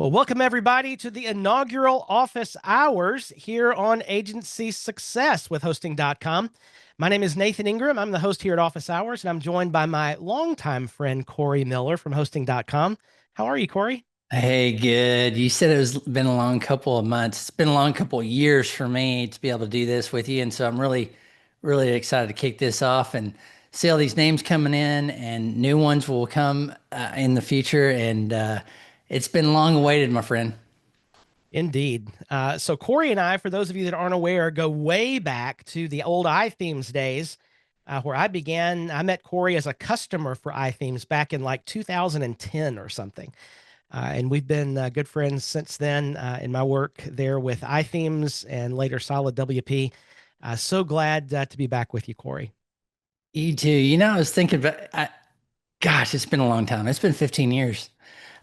Well, welcome everybody to the inaugural office hours here on Agency Success with Hosting.com. My name is Nathan Ingram. I'm the host here at Office Hours, and I'm joined by my longtime friend, Corey Miller from Hosting.com. How are you, Corey? Hey, good. You said it was been a long couple of months. It's been a long couple of years for me to be able to do this with you. And so I'm really excited to kick this off and see all these names coming in and new ones will come in the future. And it's been long awaited, my friend. Indeed. So Corey and I, for those of you that aren't aware, go way back to the old iThemes days, where I met Corey as a customer for iThemes back in like 2010 or something. And we've been good friends since then in my work there with iThemes and later Solid WP. So glad to be back with you, Corey. You too. I was thinking about, gosh, it's been a long time. It's been 15 years.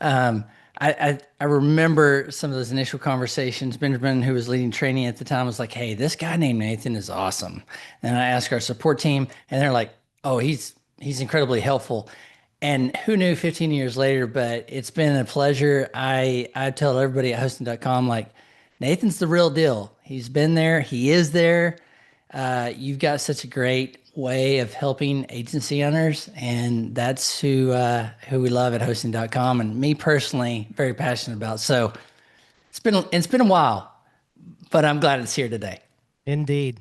I remember some of those initial conversations. Benjamin, who was leading training at the time, was like, "Hey, this guy named Nathan is awesome." And I asked our support team, and they're like, "Oh, he's incredibly helpful." And who knew 15 years later, but it's been a pleasure. I tell everybody at hosting.com, like, Nathan's the real deal. He's been there, he is there. You've got such a great way of helping agency owners, and that's who we love at hosting.com, and me personally very passionate about. So it's been a while, but I'm glad it's here today. Indeed.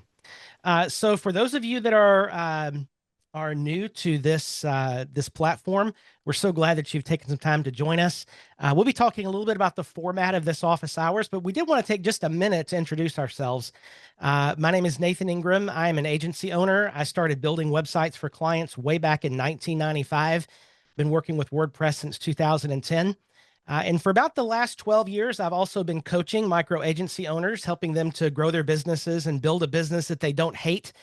So for those of you that are new to this platform, we're so glad that you've taken some time to join us. We'll be talking a little bit about the format of this office hours, but we did want to take just a minute to introduce ourselves. My name is Nathan Ingram. I am an agency owner. I started building websites for clients way back in 1995. Been working with WordPress since 2010. And for about the last 12 years, I've also been coaching micro agency owners, helping them to grow their businesses and build a business that they don't hate,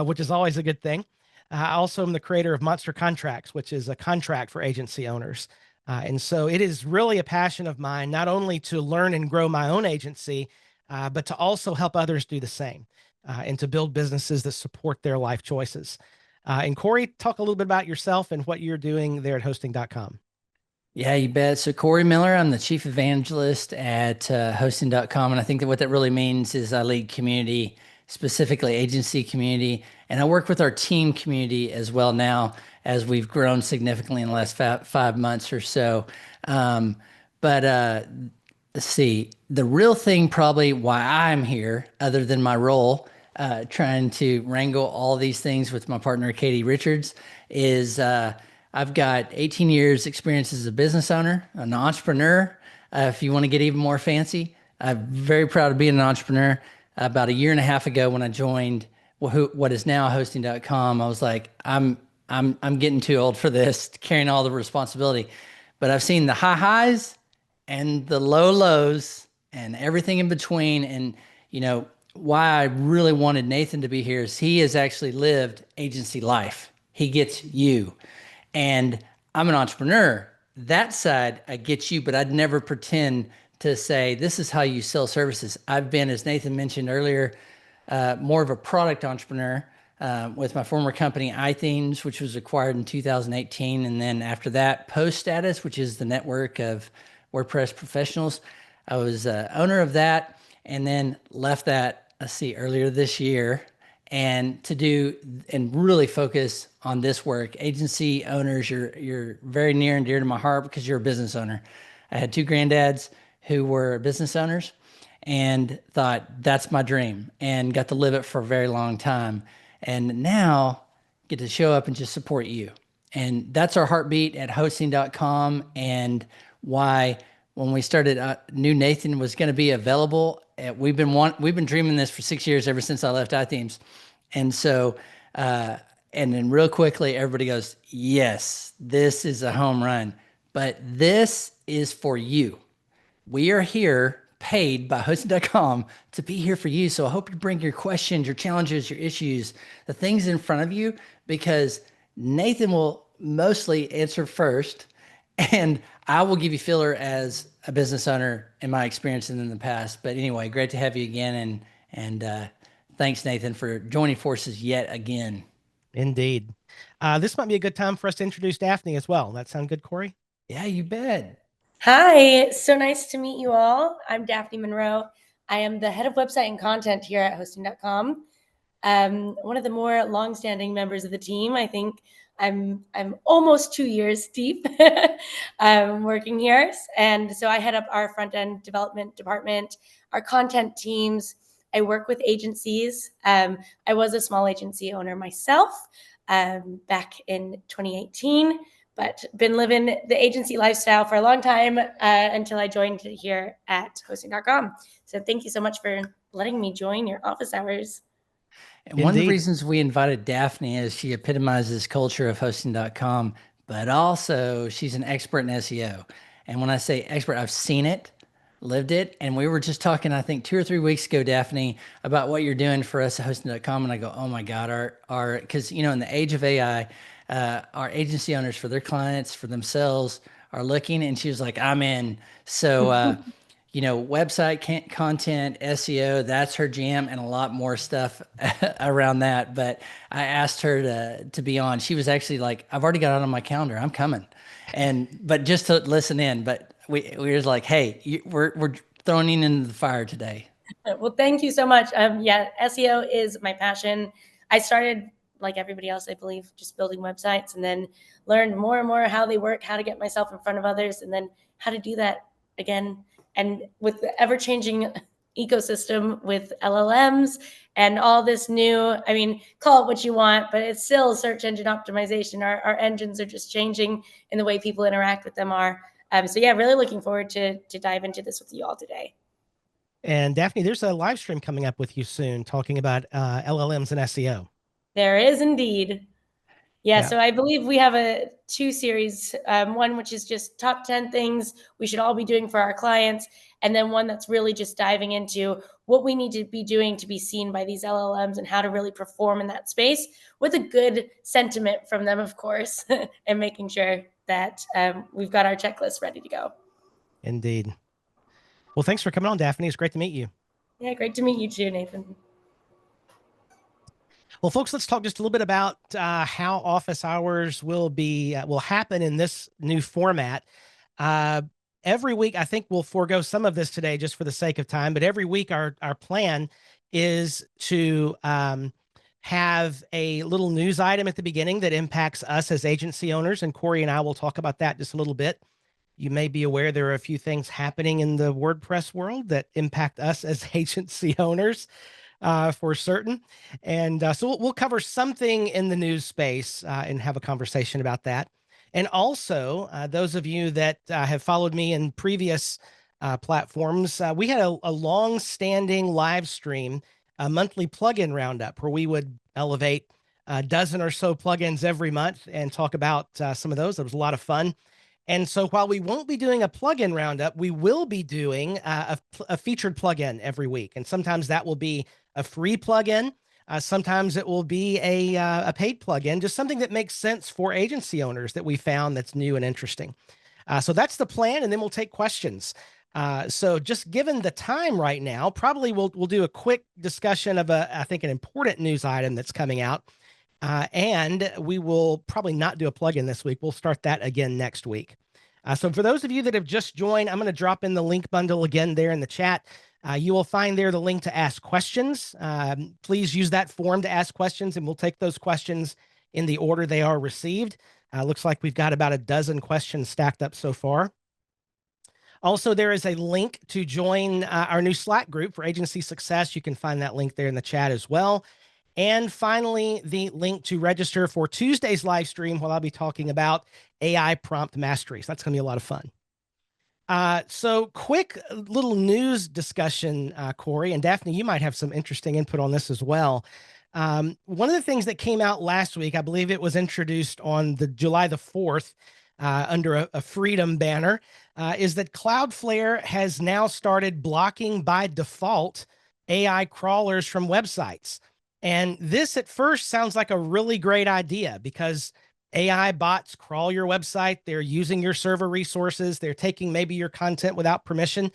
which is always a good thing. I also am the creator of Monster Contracts, which is a contract for agency owners. And so it is really a passion of mine, not only to learn and grow my own agency, but to also help others do the same and to build businesses that support their life choices. And Corey, talk a little bit about yourself and what you're doing there at hosting.com. Yeah, you bet. So Corey Miller, I'm the chief evangelist at hosting.com. And I think that what that really means is I lead community, specifically agency community. And I work with our team community as well now as we've grown significantly in the last 5 months or so. But let's see, the real thing probably why I'm here, other than my role, trying to wrangle all these things with my partner, Katie Richards, is I've got 18 years experience as a business owner, an entrepreneur. If you want to get even more fancy, I'm very proud of being an entrepreneur. About a year and a half ago, when I joined what is now hosting.com, I was like, I'm getting too old for this, carrying all the responsibility. But I've seen the high highs and the low lows and everything in between. And why I really wanted Nathan to be here is he has actually lived agency life. He gets you. And I'm an entrepreneur. That side, I get you, but I'd never pretend to say, this is how you sell services. I've been, as Nathan mentioned earlier, more of a product entrepreneur with my former company, iThemes, which was acquired in 2018. And then after that, Post Status, which is the network of WordPress professionals. I was owner of that and then left that, earlier this year and to do and really focus on this work. Agency owners, you're very near and dear to my heart because you're a business owner. I had two granddads who were business owners and thought that's my dream and got to live it for a very long time. And now get to show up and just support you. And that's our heartbeat at hosting.com and why when we started, knew Nathan was going to be available. We've been dreaming this for 6 years ever since I left iThemes. And so, and then real quickly, everybody goes, yes, this is a home run, but this is for you. We are here paid by hosting.com to be here for you. So I hope you bring your questions, your challenges, your issues, the things in front of you, because Nathan will mostly answer first and I will give you filler as a business owner in my experience and in the past. But anyway, great to have you again. And thanks, Nathan, for joining forces yet again. Indeed. This might be a good time for us to introduce Daphne as well. That sound good, Corey? Yeah, you bet. Hi, so nice to meet you all. I'm Daphne Monroe. I am the head of website and content here at hosting.com. One of the more longstanding members of the team. I think I'm almost 2 years deep working here, and so I head up our front end development department, our content teams. I work with agencies. I was a small agency owner myself back in 2018, but been living the agency lifestyle for a long time until I joined here at hosting.com. So thank you so much for letting me join your office hours. And one of the Indeed. reasons we invited Daphne is she epitomizes culture of hosting.com, but also she's an expert in SEO. And when I say expert, I've seen it, lived it. And we were just talking, I think 2 or 3 weeks ago, Daphne, about what you're doing for us at hosting.com. And I go, oh my God, because, in the age of AI, our agency owners for their clients, for themselves are looking. And she was like, I'm in. So, website content, SEO, that's her jam, and a lot more stuff around that. But I asked her to be on. She was actually like, I've already got it on my calendar. I'm coming. But just to listen in, but we was like, hey, we're throwing you into the fire today. Well, thank you so much. Yeah, SEO is my passion. I started like everybody else, I believe, just building websites, and then learned more and more how they work, how to get myself in front of others, and then how to do that again. And with the ever-changing ecosystem with LLMs and all this new, I mean, call it what you want, but it's still search engine optimization. Our engines are just changing in the way people interact with them are. So yeah, really looking forward to dive into this with you all today. And Daphne, there's a live stream coming up with you soon talking about LLMs and SEO. There is indeed. Yeah, Yeah. so I believe we have two series, one which is just top 10 things we should all be doing for our clients, and then one that's really just diving into what we need to be doing to be seen by these LLMs and how to really perform in that space with a good sentiment from them, of course, and making sure that we've got our checklist ready to go. Indeed. Well, thanks for coming on, Daphne. It's great to meet you. Yeah, great to meet you too, Nathan. Well, folks, let's talk just a little bit about how office hours will happen in this new format. Uh, every week, I think we'll forego some of this today just for the sake of time. But every week, our plan is to have a little news item at the beginning that impacts us as agency owners, and Corey and I will talk about that just a little bit. You may be aware there are a few things happening in the WordPress world that impact us as agency owners for certain. And so we'll cover something in the news space and have a conversation about that. And also, those of you that have followed me in previous platforms, we had a long-standing live stream, a monthly plugin roundup, where we would elevate a dozen or so plugins every month and talk about some of those. It was a lot of fun. And so while we won't be doing a plugin roundup, we will be doing a featured plugin every week. And sometimes that will be a free plugin. Sometimes it will be a paid plugin, just something that makes sense for agency owners that we found that's new and interesting. So that's the plan, and then we'll take questions. So just given the time right now, probably we'll do a quick discussion of I think an important news item that's coming out. And we will probably not do a plugin this week. We'll start that again next week. So for those of you that have just joined, I'm going to drop in the link bundle again there in the chat. You will find there the link to ask questions. Please use that form to ask questions, and we'll take those questions in the order they are received. Looks like we've got about a dozen questions stacked up so far. Also, there is a link to join our new Slack group for agency success. You can find that link there in the chat as well. And finally, the link to register for Tuesday's live stream, where I'll be talking about AI prompt mastery. So that's going to be a lot of fun. So quick little news discussion, Corey, and Daphne, you might have some interesting input on this as well. One of the things that came out last week, I believe it was introduced on the July the 4th under a freedom banner, is that Cloudflare has now started blocking by default AI crawlers from websites. And this at first sounds like a really great idea because AI bots crawl your website. They're using your server resources. They're taking maybe your content without permission.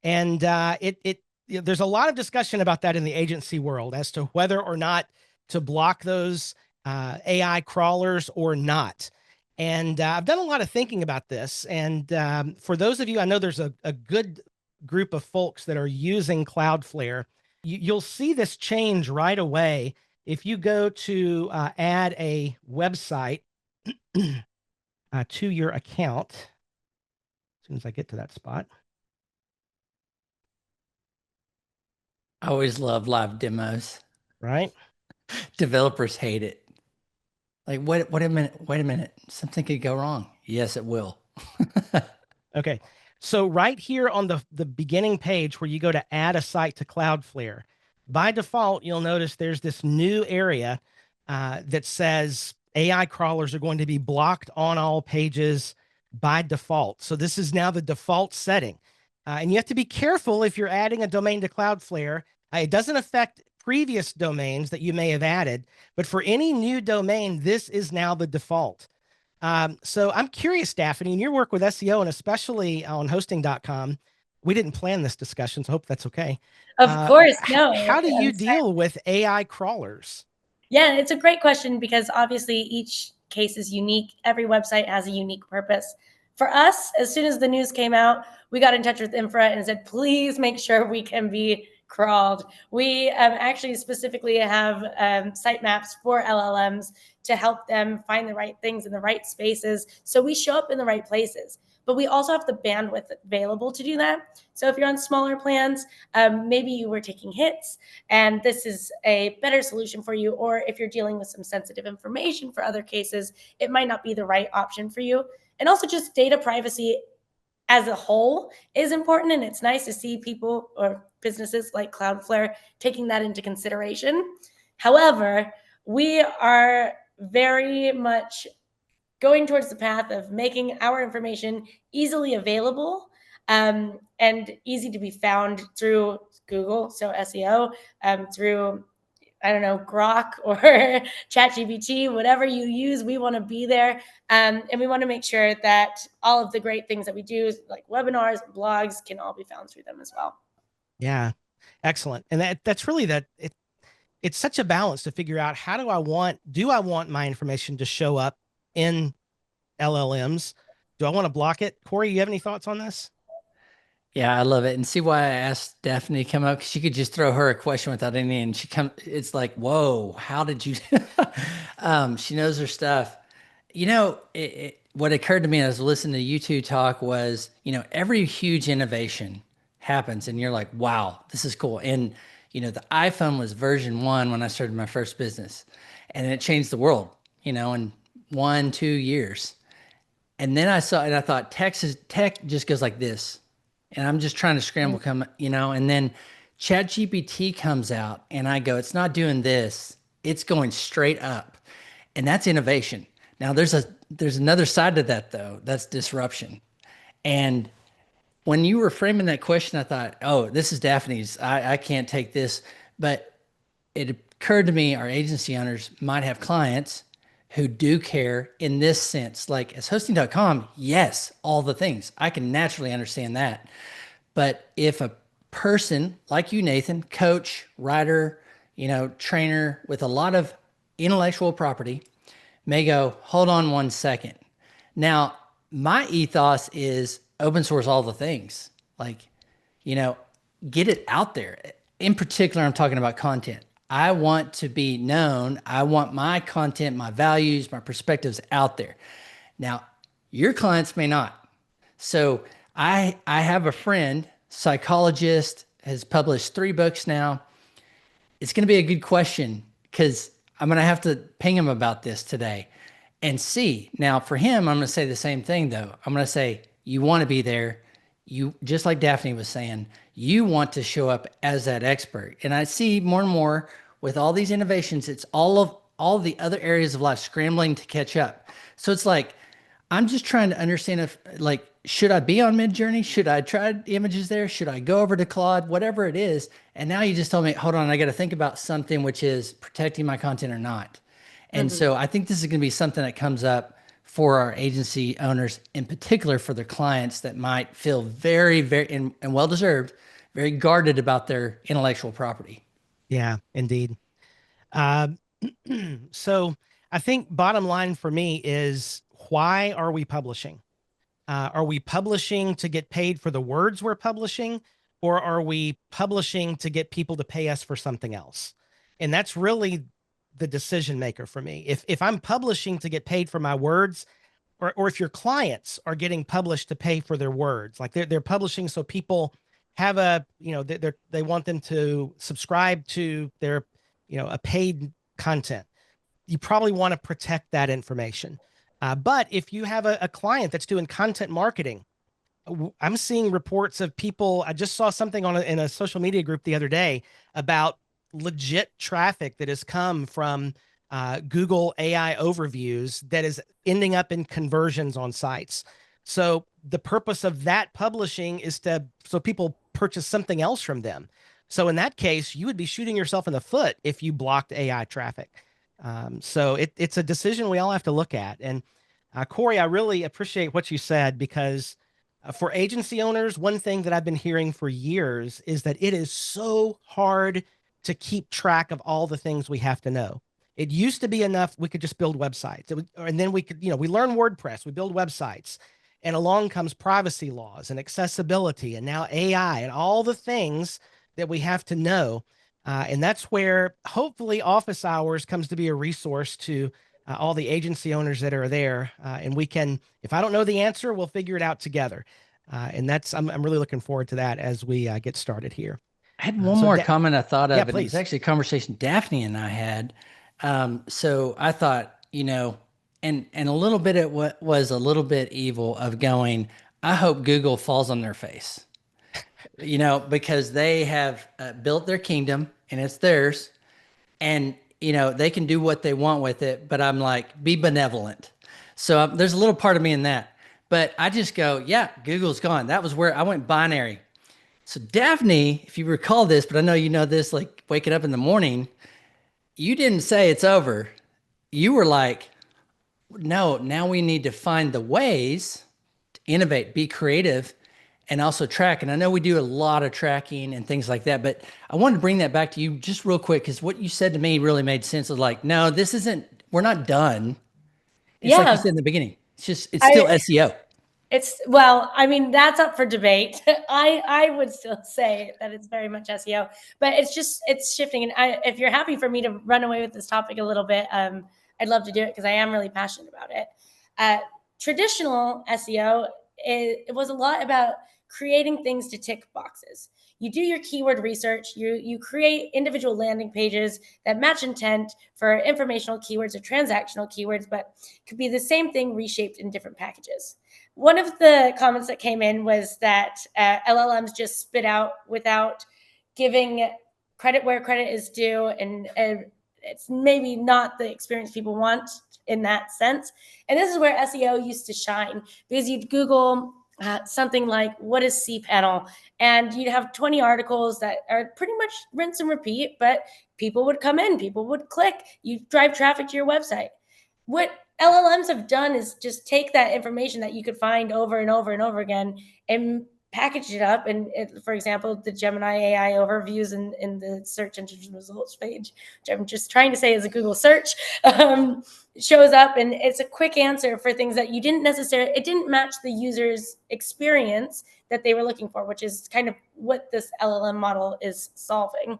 And there's a lot of discussion about that in the agency world as to whether or not to block those AI crawlers or not. And I've done a lot of thinking about this. And for those of you, I know there's a good group of folks that are using Cloudflare. You'll see this change right away if you go to add a website to your account. As soon as I get to that spot. I always love live demos. Right. Developers hate it. Like, wait a minute. Something could go wrong. Yes, it will. Okay. So right here on the beginning page where you go to add a site to Cloudflare, by default, you'll notice there's this new area that says AI crawlers are going to be blocked on all pages by default. So this is now the default setting. And you have to be careful if you're adding a domain to Cloudflare. It doesn't affect previous domains that you may have added, but for any new domain, this is now the default. So I'm curious, Daphne, in your work with SEO and especially on hosting.com, we didn't plan this discussion, so I hope that's okay. Of course, no. How do you deal with AI crawlers? Yeah, it's a great question because obviously each case is unique. Every website has a unique purpose. For us, as soon as the news came out, we got in touch with Infra and said, please make sure we can be crawled. We actually specifically have sitemaps for LLMs to help them find the right things in the right spaces. So we show up in the right places. But we also have the bandwidth available to do that. So if you're on smaller plans, maybe you were taking hits and this is a better solution for you. Or if you're dealing with some sensitive information for other cases, it might not be the right option for you. And also just data privacy as a whole is important. And it's nice to see people or businesses like Cloudflare taking that into consideration. However, we are very much going towards the path of making our information easily available and easy to be found through Google, so SEO, through, I don't know, Grok or ChatGPT, whatever you use, we want to be there. And we want to make sure that all of the great things that we do, like webinars, blogs, can all be found through them as well. Yeah, excellent. And that's really it's such a balance to figure out how do I want my information to show up in LLMs? Do I want to block it? Corey, you have any thoughts on this? Yeah, I love it. And see why I asked Daphne to come up, because you could just throw her a question without any, and it's like, whoa, how did you, she knows her stuff. What occurred to me as I was listening to you two talk was, every huge innovation happens and you're like, wow, this is cool. And, the iPhone was version 1 when I started my first business, and it changed the world, in 1-2 years. And then I thought tech just goes like this. And I'm just trying to scramble, and then ChatGPT comes out and I go, it's not doing this. It's going straight up. And that's innovation. Now there's another side to that though. That's disruption. And when you were framing that question, I thought, oh, this is Daphne's. I can't take this. But it occurred to me, our agency owners might have clients who do care in this sense. Like as hosting.com, yes, all the things. I can naturally understand that. But if a person like you, Nathan, coach, writer, trainer with a lot of intellectual property may go, hold on 1 second. Now, my ethos is open source all the things. Like, get it out there. In particular, I'm talking about content. I want to be known. I want my content, my values, my perspectives out there. Now, your clients may not. So I have a friend, psychologist, has published 3 books now. It's going to be a good question because I'm going to have to ping him about this today and see. Now, for him, I'm going to say the same thing, though. I'm going to say, you want to be there. You, just like Daphne was saying, you want to show up as that expert. And I see more and more with all these innovations, it's all the other areas of life scrambling to catch up. So it's like, I'm just trying to understand if, like, should I be on Midjourney? Should I try images there? Should I go over to Claude? Whatever it is. And now you just told me, hold on, I got to think about something, which is protecting my content or not. And so I think this is going to be something that comes up for our agency owners, in particular for their clients that might feel very, very, and well-deserved, very guarded about their intellectual property. Yeah, indeed. So I think bottom line for me is why are we publishing? Are we publishing to get paid for the words we're publishing, or are we publishing to get people to pay us for something else? And that's really the decision maker for me. If I'm publishing to get paid for my words, or if your clients are getting published to pay for their words, like they're publishing so people have a, they want them to subscribe to their, a paid content, you probably want to protect that information. But if you have a client that's doing content marketing, I'm seeing reports of people. I just saw something in a social media group the other day about legit traffic that has come from Google AI overviews that is ending up in conversions on sites. So the purpose of that publishing is so people purchase something else from them. So in that case, you would be shooting yourself in the foot if you blocked AI traffic. So it's a decision we all have to look at. And Corey, I really appreciate what you said, because for agency owners, one thing that I've been hearing for years is that it is so hard to keep track of all the things we have to know. It used to be enough we could just build websites, and then we could, we learn WordPress, we build websites, and along comes privacy laws and accessibility, and now AI and all the things that we have to know. And that's where hopefully Office Hours comes to be a resource to all the agency owners that are there. And we can, if I don't know the answer, we'll figure it out together. And I'm really looking forward to that as we get started here. I had one more comment I thought of, yeah, and please. it was actually a conversation Daphne and I had. So I thought, and a little bit it was a little bit evil of going, I hope Google falls on their face, because they have built their kingdom and it's theirs, and they can do what they want with it. But I'm like, be benevolent. So there's a little part of me in that, but I just go, yeah, Google's gone. That was where I went binary. So Daphne, if you recall this, but I know you know this, like waking up in the morning, you didn't say it's over. You were like, no, now we need to find the ways to innovate, be creative, and also track. And I know we do a lot of tracking and things like that, but I wanted to bring that back to you just real quick, because what you said to me really made sense. Of like, no, we're not done. It's like you said in the beginning. It's still SEO. I mean, that's up for debate. I would still say that it's very much SEO, but it's shifting. And if you're happy for me to run away with this topic a little bit, I'd love to do it, because I am really passionate about it. Traditional SEO, it was a lot about creating things to tick boxes. You do your keyword research, you create individual landing pages that match intent for informational keywords or transactional keywords, but could be the same thing reshaped in different packages. One of the comments that came in was that LLMs just spit out without giving credit where credit is due, and it's maybe not the experience people want in that sense. And this is where SEO used to shine, because you'd Google something like, what is cPanel? And you'd have 20 articles that are pretty much rinse and repeat, but people would come in, people would click, you drive traffic to your website. What LLMs have done is just take that information that you could find over and over and over again and package it up. And for example, the Gemini AI overviews in the search engine results page, which I'm just trying to say is a Google search, shows up, and it's a quick answer for things that you didn't necessarily, it didn't match the user's experience that they were looking for, which is kind of what this LLM model is solving.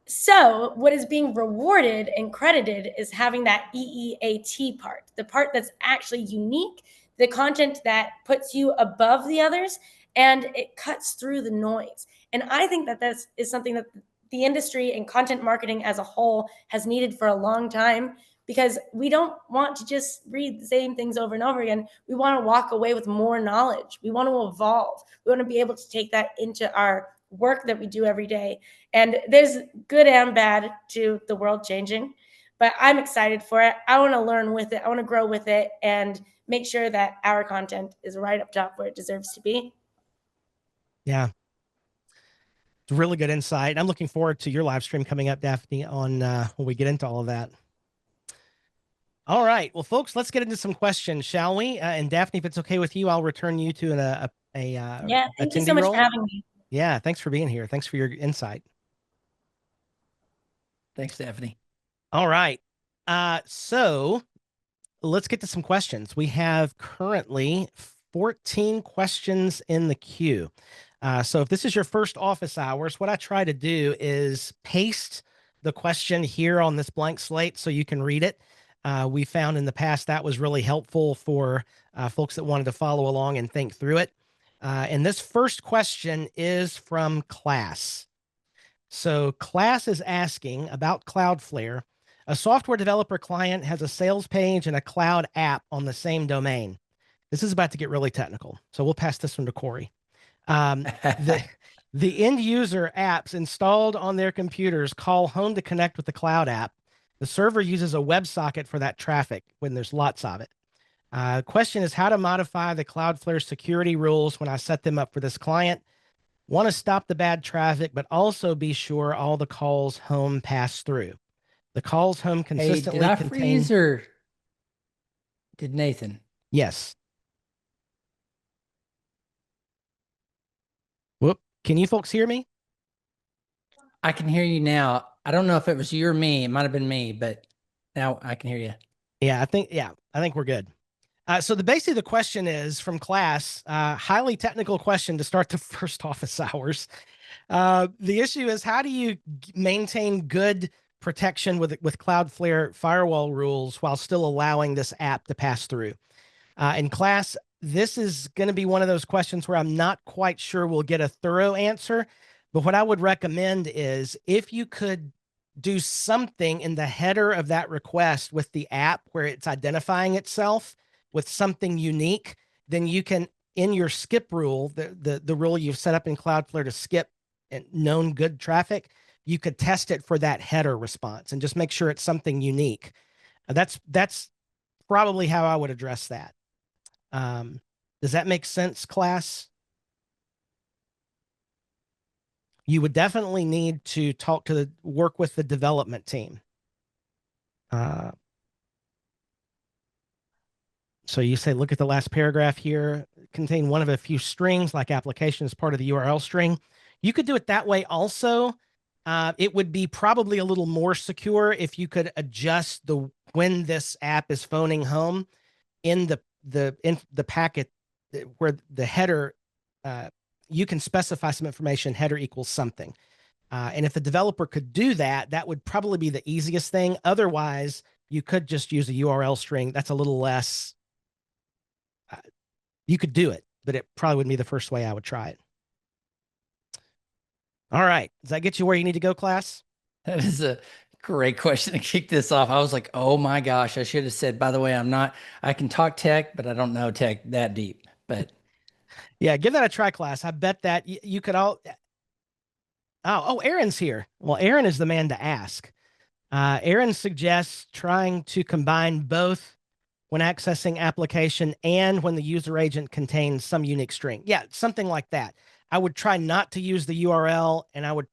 So what is being rewarded and credited is having that EEAT part, the part that's actually unique, the content that puts you above the others, and it cuts through the noise. And I think that this is something that the industry and content marketing as a whole has needed for a long time, because we don't want to just read the same things over and over again. We want to walk away with more knowledge. We want to evolve. We want to be able to take that into our work that we do every day. And there's good and bad to the world changing, but I'm excited for it. I want to learn with it. I want to grow with it and make sure that our content is right up top where it deserves to be. Yeah. It's really good insight. I'm looking forward to your live stream coming up, Daphne, on when we get into all of that. All right. Well, folks, let's get into some questions, shall we? And Daphne, if it's okay with you, I'll return you to yeah, thank you so much for having me. Yeah, thanks for being here. Thanks for your insight. Thanks, Daphne. All right. So let's get to some questions. We have currently 14 questions in the queue. So if this is your first office hours, what I try to do is paste the question here on this blank slate so you can read it. We found in the past that was really helpful for folks that wanted to follow along and think through it. And this first question is from Class. So Class is asking about Cloudflare. A software developer client has a sales page and a cloud app on the same domain. This is about to get really technical, so we'll pass this one to Corey. The the end user apps installed on their computers call home to connect with the cloud app. The server uses a WebSocket for that traffic when there's lots of it. Question is how to modify the Cloudflare security rules when I set them up for this client. Want to stop the bad traffic, but also be sure all the calls home pass through. The calls home Hey, consistently did I contain. freeze or did Nathan? Yes. Whoop. Can you folks hear me? I can hear you now. I don't know if it was you or me. It might have been me, but now I can hear you. Yeah, I think we're good. So basically the question is from Class, highly technical question to start the first office hours. The issue is how do you maintain good protection with Cloudflare firewall rules while still allowing this app to pass through? In Class, this is going to be one of those questions where I'm not quite sure we'll get a thorough answer. But what I would recommend is if you could do something in the header of that request with the app where it's identifying itself with something unique, then you can, in your skip rule, the rule you've set up in Cloudflare to skip known good traffic, you could test it for that header response and just make sure it's something unique. That's probably how I would address that. Does that make sense, Class? You would definitely need to work with the development team. So you say, look at the last paragraph here, contain one of a few strings like application as part of the URL string. You could do it that way also. It would be probably a little more secure if you could adjust when this app is phoning home in the packet where the header, you can specify some information, header equals something. And if the developer could do that, that would probably be the easiest thing. Otherwise, you could just use a URL string. That's a little less. You could do it, but it probably wouldn't be the first way I would try it. All right. Does that get you where you need to go, Class? That is a great question to kick this off. I was like, oh my gosh, I should have said, by the way, I can talk tech, but I don't know tech that deep. But yeah, give that a try, Class. I bet that you could all. Oh, Aaron's here. Well, Aaron is the man to ask. Aaron suggests trying to combine both when accessing application and when the user agent contains some unique string. Yeah, something like that. I would try not to use the URL and I would,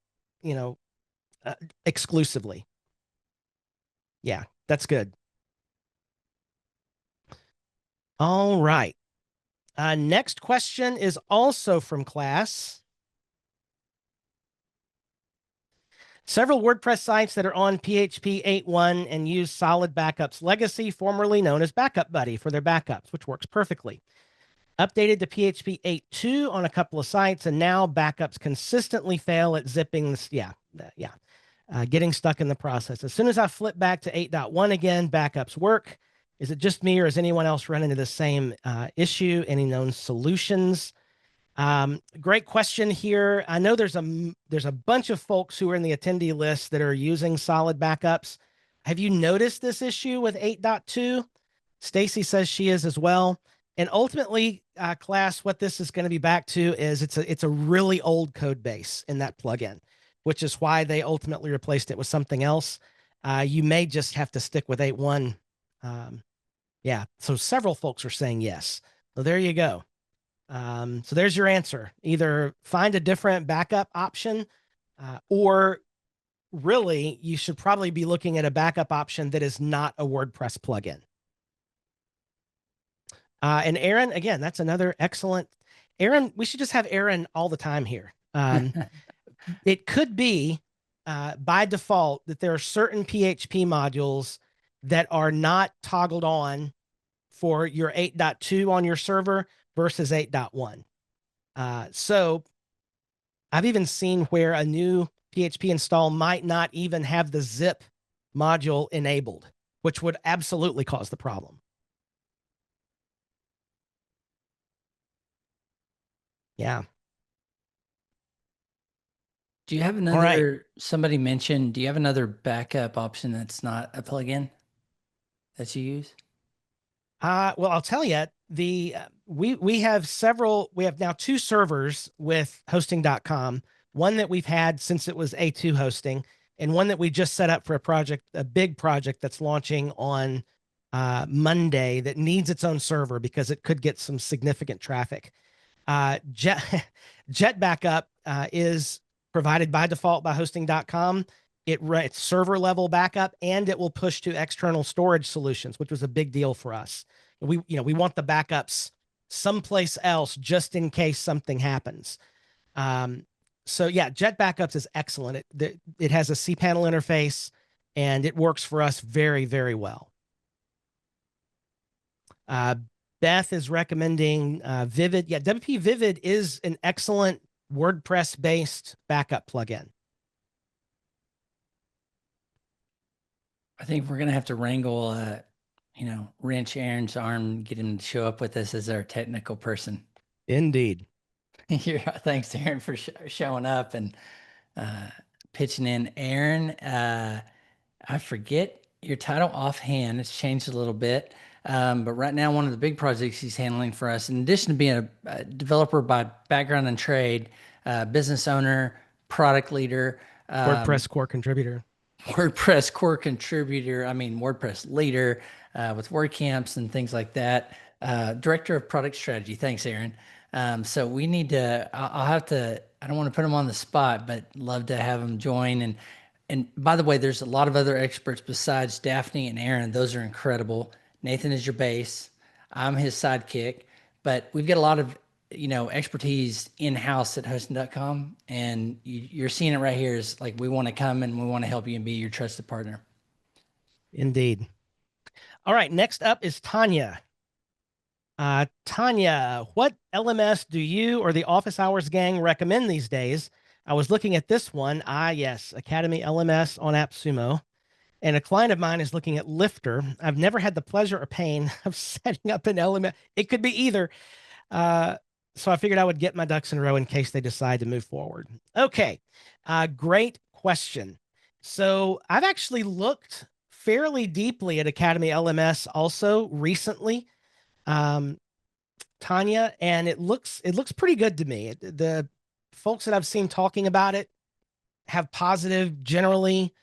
exclusively. Yeah, that's good. All right. Next question is also from Class. Several WordPress sites that are on PHP 8.1 and use Solid Backups Legacy, formerly known as Backup Buddy, for their backups, which works perfectly. Updated to PHP 8.2 on a couple of sites, and now backups consistently fail at zipping. Getting stuck in the process. As soon as I flip back to 8.1 again, backups work. Is it just me, or is anyone else running into the same issue? Any known solutions? Great question here. I know there's a bunch of folks who are in the attendee list that are using Solid Backups. Have you noticed this issue with 8.2? Stacy says she is as well. And ultimately, Class, what this is going to be back to is it's a really old code base in that plugin, which is why they ultimately replaced it with something else. You may just have to stick with 8.1. Yeah, so several folks are saying yes. So there you go. So there's your answer. Either find a different backup option, or really, you should probably be looking at a backup option that is not a WordPress plugin. And Aaron, again, that's another excellent. Aaron, we should just have Aaron all the time here. It could be by default that there are certain PHP modules that are not toggled on for your 8.2 on your server versus 8.1. So I've even seen where a new PHP install might not even have the zip module enabled, which would absolutely cause the problem. Yeah. Do you have another, somebody mentioned, do you have another backup option that's not a plugin that you use? Well, I'll tell you, we have several, we have now 2 servers with hosting.com, one that we've had since it was A2 hosting, and one that we just set up for a big project that's launching on Monday that needs its own server because it could get some significant traffic. Jet, Jet Backup is provided by default by hosting.com. It's server level backup, and it will push to external storage solutions, which was a big deal for us. We want the backups someplace else just in case something happens. So yeah, Jet Backups is excellent. It has a cPanel interface, and it works for us very, very well. Beth is recommending Vivid. Yeah, WP Vivid is an excellent WordPress-based backup plugin. I think we're gonna have to wrangle, wrench Aaron's arm, get him to show up with us as our technical person. Indeed. Thanks, Aaron, for showing up and pitching in. Aaron, I forget your title offhand. It's changed a little bit. But right now, one of the big projects he's handling for us, in addition to being a developer by background and trade, business owner, product leader, WordPress core contributor. WordPress core contributor, WordPress leader with WordCamps and things like that. Director of product strategy. Thanks, Aaron. So we need to, I'll have to, I don't want to put him on the spot, but love to have him join. And by the way, there's a lot of other experts besides Daphne and Aaron. Those are incredible. Nathan is your base. I'm his sidekick, but we've got a lot of, expertise in-house at hosting.com, and you're seeing it right here is like, we want to come and we want to help you and be your trusted partner. Indeed. All right. Next up is Tanya. Tanya, what LMS do you or the office hours gang recommend these days? I was looking at this one. Yes, Academy LMS on AppSumo. And a client of mine is looking at Lifter. I've never had the pleasure or pain of setting up an LMS. It could be either. So I figured I would get my ducks in a row in case they decide to move forward. Okay. Great question. So I've actually looked fairly deeply at Academy LMS also recently, Tanya, and it looks pretty good to me. The folks that I've seen talking about it have positive, generally,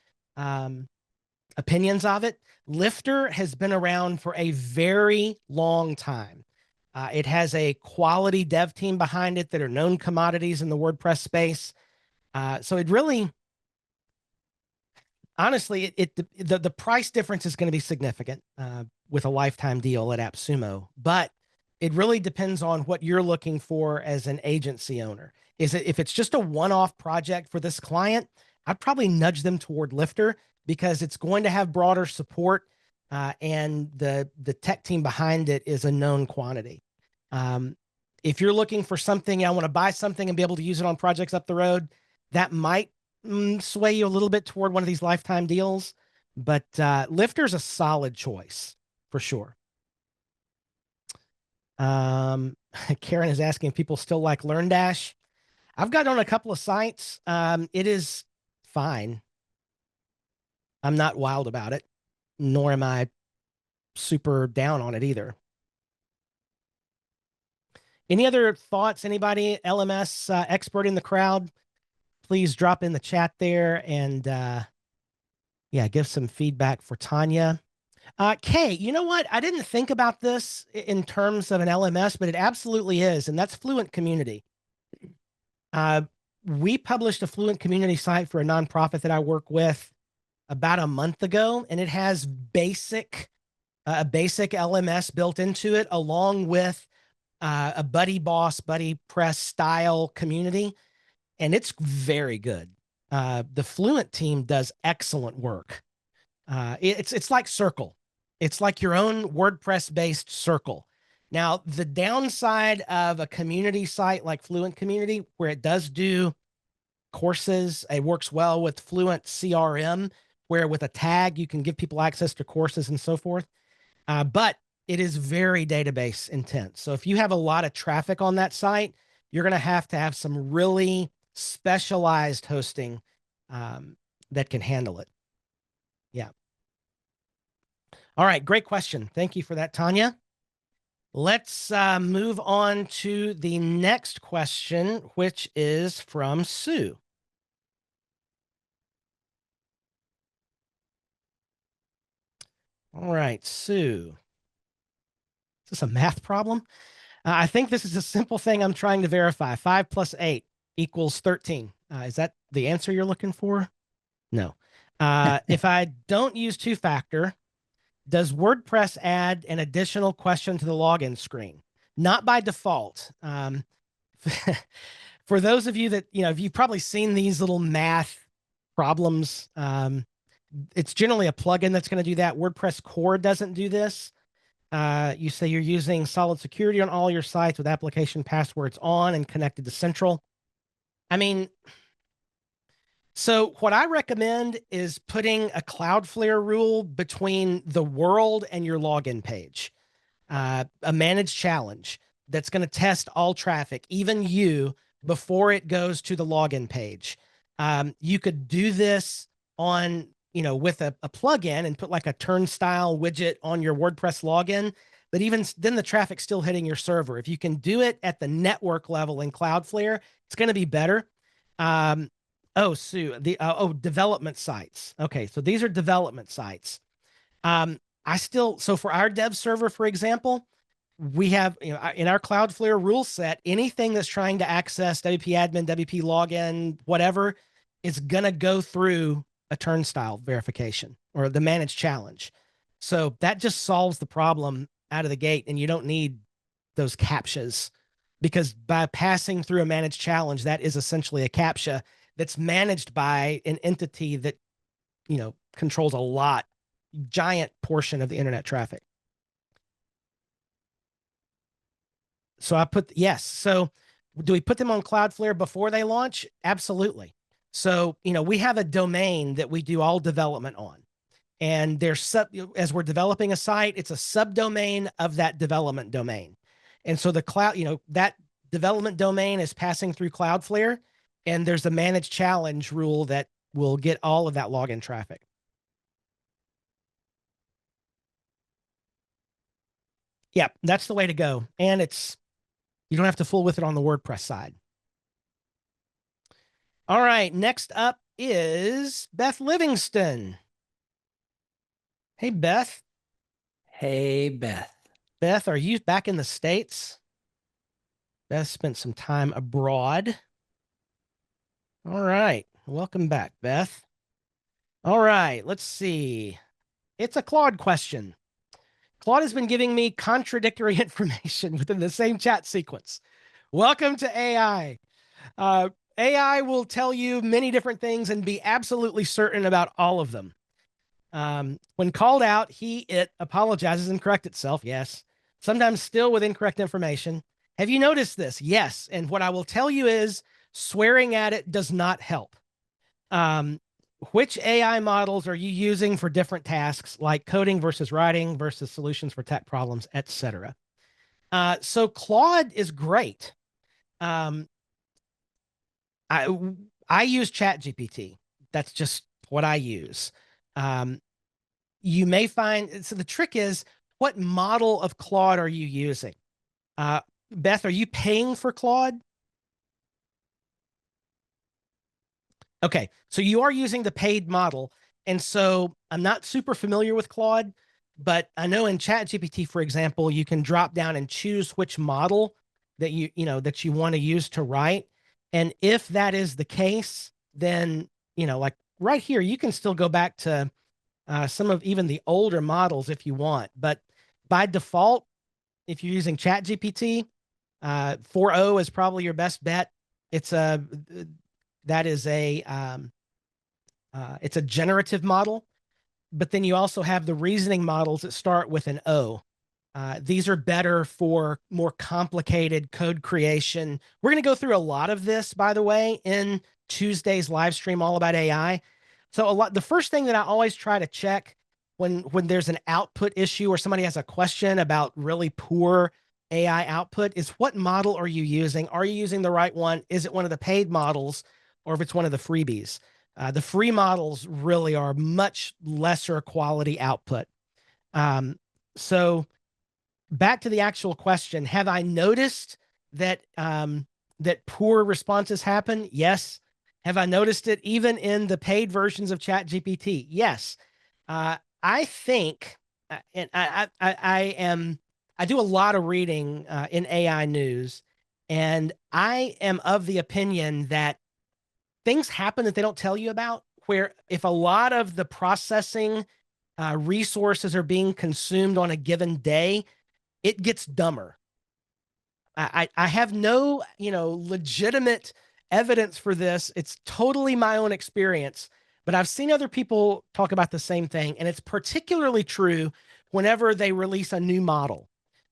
opinions of it. Lifter has been around for a very long time. It has a quality dev team behind it that are known commodities in the WordPress space. So it really, honestly, the price difference is going to be significant with a lifetime deal at AppSumo, but it really depends on what you're looking for as an agency owner. If it's just a one-off project for this client, I'd probably nudge them toward Lifter because it's going to have broader support, and the tech team behind it is a known quantity. If you're looking for something, I want to buy something and be able to use it on projects up the road, that might sway you a little bit toward one of these lifetime deals, but Lifter's a solid choice for sure. Karen is asking if people still like LearnDash. I've got it on a couple of sites. It is fine. I'm not wild about it, nor am I super down on it either. Any other thoughts? Anybody LMS expert in the crowd? Please drop in the chat there and give some feedback for Tanya. Kay, you know what? I didn't think about this in terms of an LMS, but it absolutely is, and that's Fluent Community. We published a Fluent Community site for a nonprofit that I work with about a month ago, and it has a basic LMS built into it, along with a Buddy Boss, Buddy Press style community, and it's very good. The Fluent team does excellent work. It's like Circle. It's like your own WordPress-based circle. Now, the downside of a community site like Fluent Community, where it does do courses, it works well with Fluent CRM, where with a tag, you can give people access to courses and so forth. But it is very database intense. So if you have a lot of traffic on that site, you're going to have some really specialized hosting that can handle it. Yeah. All right. Great question. Thank you for that, Tanya. Let's move on to the next question, which is from Sue. All right, Sue. Is this a math problem? I think this is a simple thing I'm trying to verify. 5 plus 8 equals 13. Is that the answer you're looking for? No. If I don't use two-factor, does WordPress add an additional question to the login screen? Not by default. For those of you that, you've probably seen these little math problems. It's generally a plugin that's going to do that. WordPress core doesn't do this. You say you're using solid security on all your sites with application passwords on and connected to Central. I mean, so what I recommend is putting a Cloudflare rule between the world and your login page, a managed challenge that's going to test all traffic, even you, before it goes to the login page. You could do this on, with a plugin and put like a turnstile widget on your WordPress login. But even then, the traffic's still hitting your server. If you can do it at the network level in Cloudflare, it's going to be better. Oh, Sue, development sites. Okay, so these are development sites. So for our dev server, for example, we have, in our Cloudflare rule set, anything that's trying to access WP admin, WP login, whatever, is going to go through a turnstile verification or the managed challenge. So that just solves the problem out of the gate, and you don't need those CAPTCHAs, because by passing through a managed challenge, that is essentially a CAPTCHA that's managed by an entity that, controls a giant portion of the internet traffic. So I put, yes. So do we put them on Cloudflare before they launch? Absolutely. So, we have a domain that we do all development on. And as we're developing a site, it's a subdomain of that development domain. And so the cloud, that development domain is passing through Cloudflare, and there's a managed challenge rule that will get all of that login traffic. Yeah, that's the way to go. And you don't have to fool with it on the WordPress side. All right, next up is Beth Livingston. Hey, Beth. Hey, Beth. Beth, are you back in the States? Beth spent some time abroad. All right, welcome back, Beth. All right, let's see. It's a Claude question. Claude has been giving me contradictory information within the same chat sequence. Welcome to AI. AI will tell you many different things and be absolutely certain about all of them. When called out, it apologizes and corrects itself. Yes. Sometimes still with incorrect information. Have you noticed this? Yes. And what I will tell you is swearing at it does not help. Which AI models are you using for different tasks, like coding versus writing versus solutions for tech problems, etc.? So Claude is great. I use ChatGPT. That's just what I use. You may find, so the trick is, what model of Claude are you using? Beth, are you paying for Claude? Okay, so you are using the paid model. And so I'm not super familiar with Claude, but I know in ChatGPT, for example, you can drop down and choose which model that you want to use to write. And if that is the case, then, like right here, you can still go back to some of even the older models if you want. But by default, if you're using ChatGPT, 4.0 is probably your best bet. It's a generative model. but then you also have the reasoning models that start with an O. These are better for more complicated code creation. We're going to go through a lot of this, by the way, in Tuesday's live stream all about AI. So the first thing that I always try to check when there's an output issue or somebody has a question about really poor AI output is, what model are you using? Are you using the right one? Is it one of the paid models, or if it's one of the freebies? The free models really are much lesser quality output. So back to the actual question, have I noticed that that poor responses happen? Yes. Have I noticed it even in the paid versions of ChatGPT? Yes. I think, and I do a lot of reading in AI news, and I am of the opinion that things happen that they don't tell you about, where if a lot of the processing resources are being consumed on a given day, it gets dumber. I have no, legitimate evidence for this. It's totally my own experience, but I've seen other people talk about the same thing. And it's particularly true whenever they release a new model.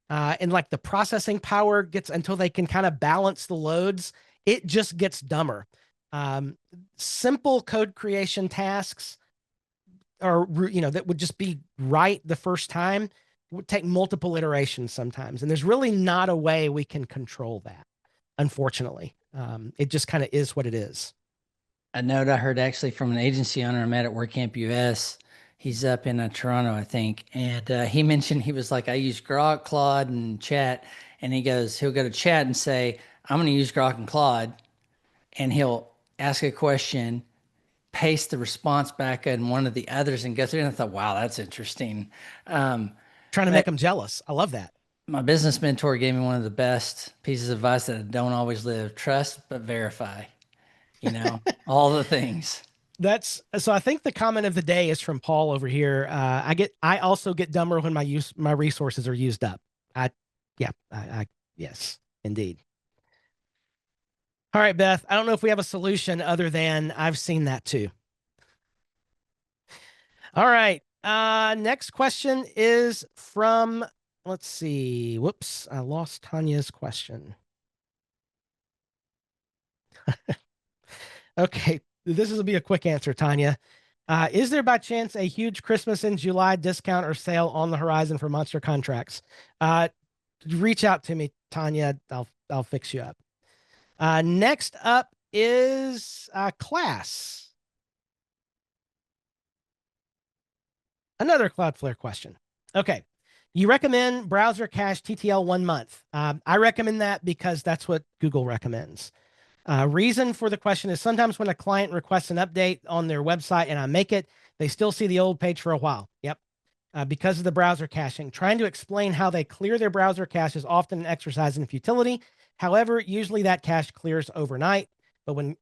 And like the processing power gets, until they can kind of balance the loads, it just gets dumber. Simple code creation tasks, or, that would just be right the first time, would take multiple iterations sometimes. And there's really not a way we can control that, unfortunately. It just kind of is what it is. A note I heard actually from an agency owner I met at WordCamp US. He's up in Toronto, I think. And he mentioned, he was like, I use Grok, Claude, and Chat. And he'll go to Chat and say, I'm going to use Grok and Claude. And he'll ask a question, paste the response back in one of the others, and go through. And I thought, wow, that's interesting. Trying to make them jealous. I love that. My business mentor gave me one of the best pieces of advice that I don't always live: trust but verify. All the things. So I think the comment of the day is from Paul over here. I also get dumber when my resources are used up. Yes, indeed. All right, Beth, I don't know if we have a solution other than I've seen that too. All right. Next question is from, let's see. Whoops, I lost Tanya's question. Okay, this will be a quick answer, Tanya. Is there by chance a huge Christmas in July discount or sale on the horizon for monster contracts? Reach out to me, Tanya. I'll fix you up. Next up is class. Another Cloudflare question. Okay. You recommend browser cache TTL 1 month. I recommend that because that's what Google recommends. Reason for the question is sometimes when a client requests an update on their website and I make it, they still see the old page for a while. Yep. Because of the browser caching. Trying to explain how they clear their browser cache is often an exercise in futility. However, usually that cache clears overnight. But when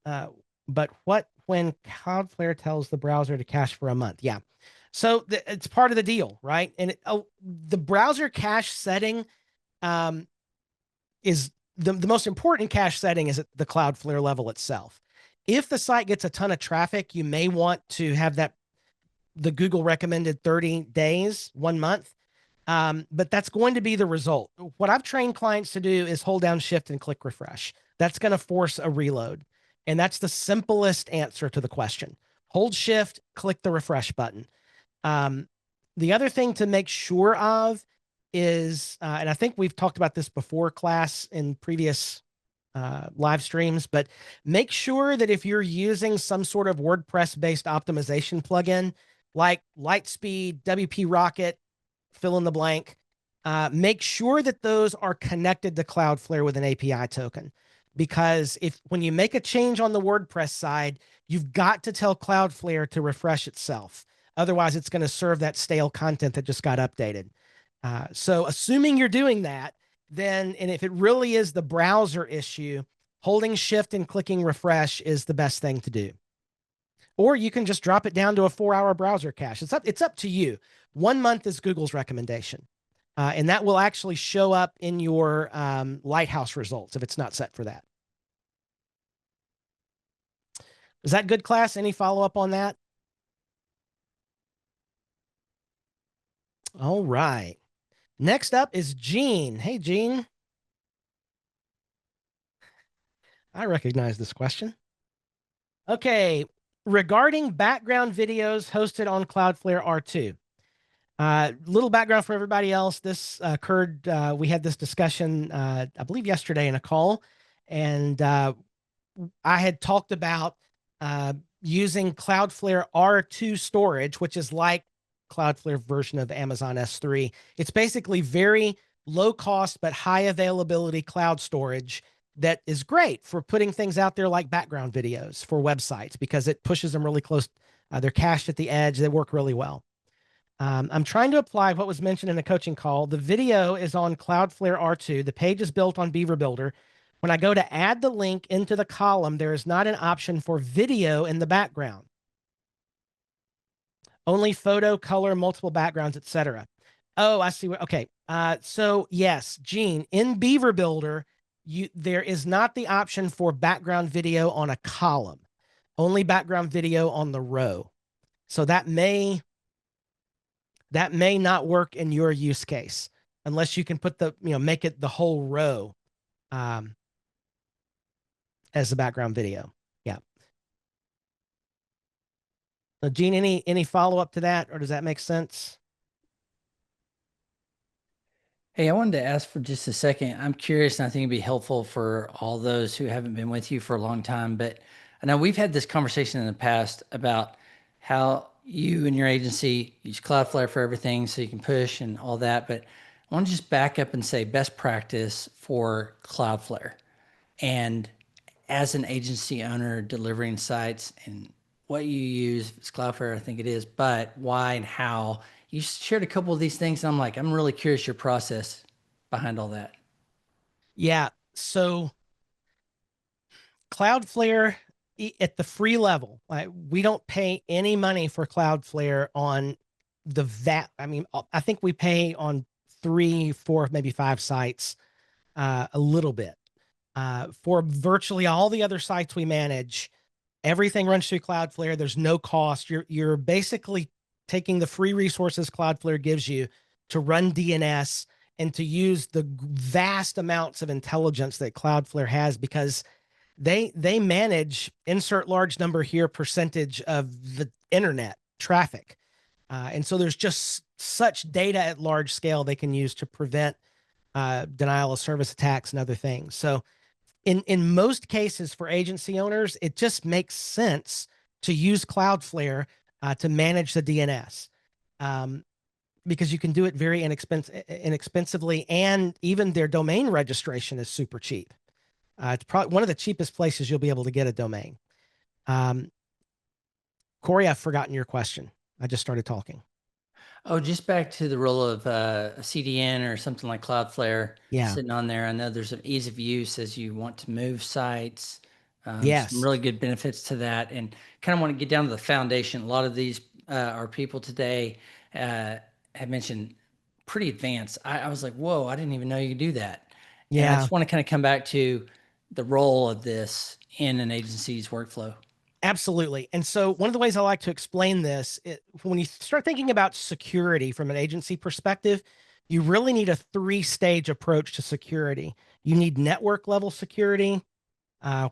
Cloudflare tells the browser to cache for a month? Yeah. So it's part of the deal, right? And the browser cache setting is the most important cache setting is at the Cloudflare level itself. If the site gets a ton of traffic, you may want to have the Google recommended 30 days, 1 month. But that's going to be the result. What I've trained clients to do is hold down Shift and click refresh. That's going to force a reload. And that's the simplest answer to the question. Hold Shift, click the refresh button. The other thing to make sure of is, and I think we've talked about this before, class, in previous live streams, but make sure that if you're using some sort of WordPress-based optimization plugin like Lightspeed, WP Rocket, fill in the blank, make sure that those are connected to Cloudflare with an API token. Because when you make a change on the WordPress side, you've got to tell Cloudflare to refresh itself. Otherwise, it's going to serve that stale content that just got updated. So assuming you're doing that, then, and if it really is the browser issue, holding Shift and clicking refresh is the best thing to do. Or you can just drop it down to a 4-hour browser cache. It's up to you. 1 month is Google's recommendation. And that will actually show up in your Lighthouse results if it's not set for that. Is that good, class? Any follow-up on that? All right. Next up is Gene. Hey, Gene. I recognize this question. Okay. Regarding background videos hosted on Cloudflare R2. Little background for everybody else. This occurred, we had this discussion, I believe yesterday in a call, and I had talked about using Cloudflare R2 storage, which is like Cloudflare version of Amazon S3. It's basically very low cost, but high availability cloud storage that is great for putting things out there like background videos for websites because it pushes them really close. They're cached at the edge. They work really well. I'm trying to apply what was mentioned in the coaching call. The video is on Cloudflare R2. The page is built on Beaver Builder. When I go to add the link into the column, there is not an option for video in the background. Only photo, color, multiple backgrounds, etc. Oh, I see. Okay. So yes, Gene, in Beaver Builder, there is not the option for background video on a column, only background video on the row. So that may not work in your use case unless you can put make it the whole row as the background video. Yeah. So Gene, any follow-up to that, or does that make sense? Hey, I wanted to ask for just a second. I'm curious, and I think it'd be helpful for all those who haven't been with you for a long time. But I know we've had this conversation in the past about how you and your agency use Cloudflare for everything so you can push and all that. But I want to just back up and say best practice for Cloudflare. And as an agency owner delivering sites and what you use, it's Cloudflare, I think it is, but why and how. You shared a couple of these things, and I'm really curious your process behind all that. Yeah. So Cloudflare at the free level, we don't pay any money for Cloudflare on the VAT. I mean, I think we pay on 3, 4, maybe 5 sites a little bit. For virtually all the other sites we manage, everything runs through Cloudflare. There's no cost. You're basically taking the free resources Cloudflare gives you to run DNS and to use the vast amounts of intelligence that Cloudflare has because they manage, insert large number here, percentage of the internet traffic. And so there's just such data at large scale they can use to prevent denial of service attacks and other things. So in most cases for agency owners, it just makes sense to use Cloudflare to manage the DNS because you can do it very inexpensively, and even their domain registration is super cheap. It's probably one of the cheapest places you'll be able to get a domain. Corey, I've forgotten your question. I just started talking. Oh, just back to the role of a CDN or something like Cloudflare sitting on there. I know there's an ease of use as you want to move sites. Yes. Some really good benefits to that, and kind of want to get down to the foundation. A lot of these our people today have mentioned pretty advanced. I was like, whoa, I didn't even know you could do that. Yeah. And I just want to kind of come back to the role of this in an agency's workflow. Absolutely. And so one of the ways I like to explain this, when you start thinking about security from an agency perspective, you really need a 3-stage approach to security. You need network level security,